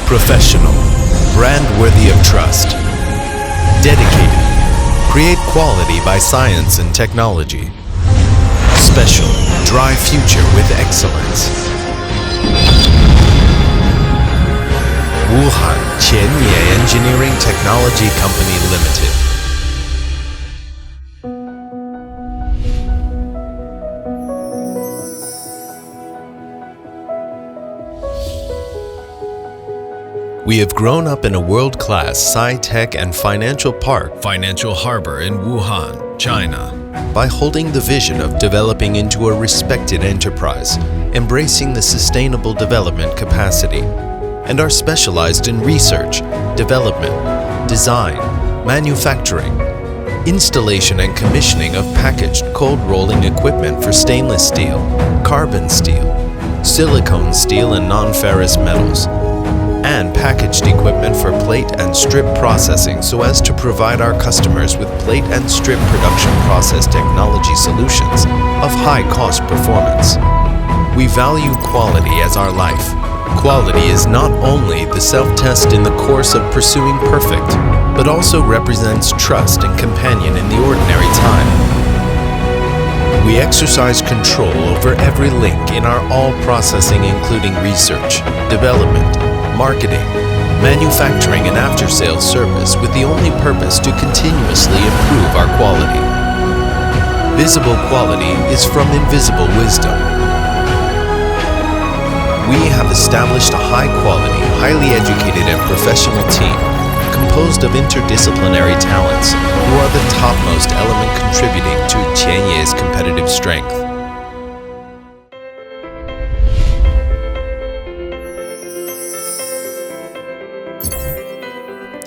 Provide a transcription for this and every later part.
Professional, brand worthy of trust. Dedicated, create quality by science and technology. Special, drive future with excellence. Wuhan Qianye Engineering Technology Company Limited. We have grown up in a world-class sci-tech and financial park, financial harbor in Wuhan, China, by holding the vision of developing into a respected enterprise, embracing the sustainable development capacity, and are specialized in research, development, design, manufacturing, installation and commissioning of packaged cold rolling equipment for stainless steel, carbon steel, silicone steel and non-ferrous metals, and packaged equipment for plate and strip processing so as to provide our customers with plate and strip production process technology solutions of high-cost performance. We value quality as our life. Quality is not only the self-test in the course of pursuing perfect, but also represents trust and companion in the ordinary time. We exercise control over every link in our all processing, including research, development, marketing, manufacturing and after-sales service, with the only purpose to continuously improve our quality. Visible quality is from invisible wisdom. We have established a high-quality, highly educated and professional team composed of interdisciplinary talents who are the topmost element contributing to Qianye's competitive strength.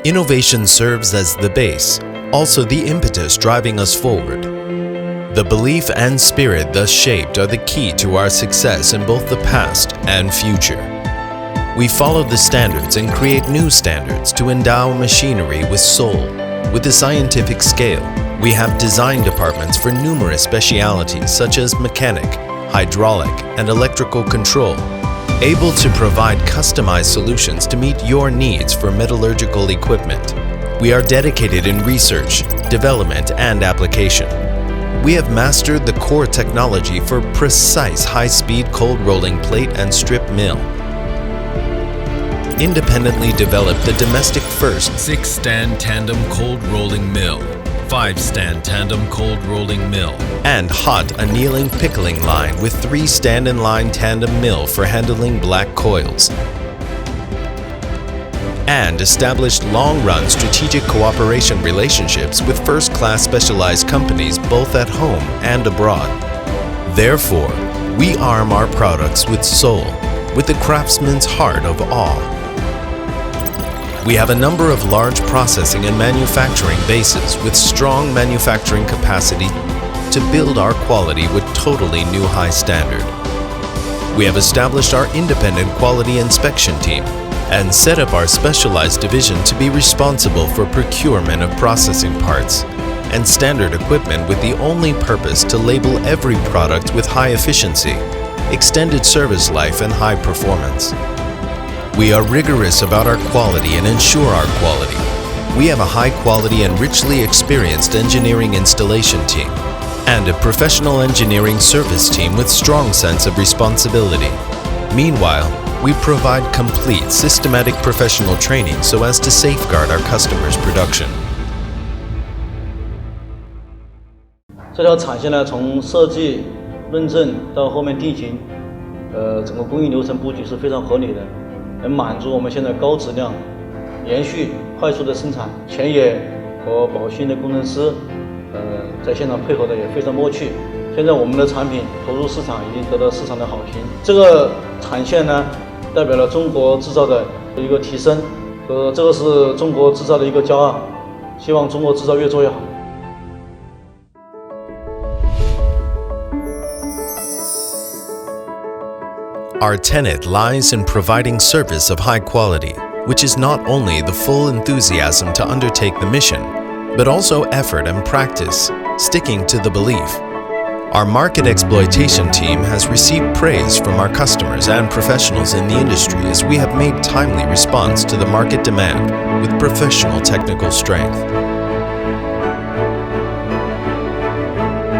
Innovation serves as the base, also the impetus driving us forward. The belief and spirit thus shaped are the key to our success in both the past and future. We follow the standards and create new standards to endow machinery with soul, with a scientific scale. We have design departments for numerous specialities such as mechanic, hydraulic, and electrical control, able to provide customized solutions to meet your needs for metallurgical equipment. We are dedicated in research, development, and application. We have mastered the core technology for precise high-speed cold rolling plate and strip mill. Independently developed the domestic first 6-stand tandem cold rolling mill, 5-stand tandem cold rolling mill, and hot annealing pickling line with 3 stand-in-line tandem mill for handling black coils. And established long-run strategic cooperation relationships with first-class specialized companies both at home and abroad. Therefore, we arm our products with soul, with the craftsman's heart of awe. We have a number of large processing and manufacturing bases with strong manufacturing capacity to build our quality with totally new high standard. We have established our independent quality inspection team and set up our specialized division to be responsible for procurement of processing parts and standard equipment with the only purpose to label every product with high efficiency, extended service life, and high performance. We are rigorous about our quality and ensure our quality. We have a high-quality and richly experienced engineering installation team and a professional engineering service team with strong sense of responsibility. Meanwhile, we provide complete, systematic professional training so as to safeguard our customers' production. 这条产线呢，从设计、论证到后面定型，整个工艺流程布局是非常合理的，能满足我们现在高质量、连续、快速的生产。前野和宝兴的工程师，在现场配合的也非常默契。现在我们的产品投入市场，已经得到市场的好评。这个产线呢，代表了中国制造的一个提升，这个是中国制造的一个骄傲。希望中国制造越做越好。 Our tenet lies in providing service of high quality, which is not only the full enthusiasm to undertake the mission, but also effort and practice, sticking to the belief. Our market exploitation team has received praise from our customers and professionals in the industry as we have made timely response to the market demand with professional technical strength.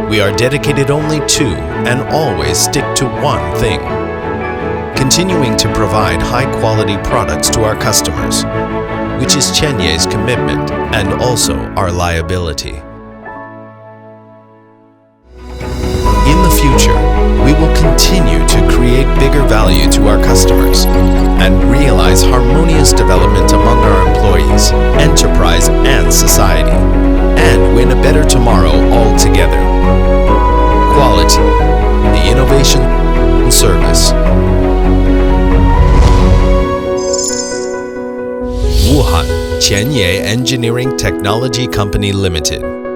We are dedicated only to and always stick to one thing: continuing to provide high-quality products to our customers, which is Qianye's commitment and also our liability. In the future, we will continue to create bigger value to our customers and realize harmonious development among our employees, enterprise, and society, and win a better tomorrow all together. Quality, the innovation and service. Wuhan, Qianye Engineering Technology Company Limited.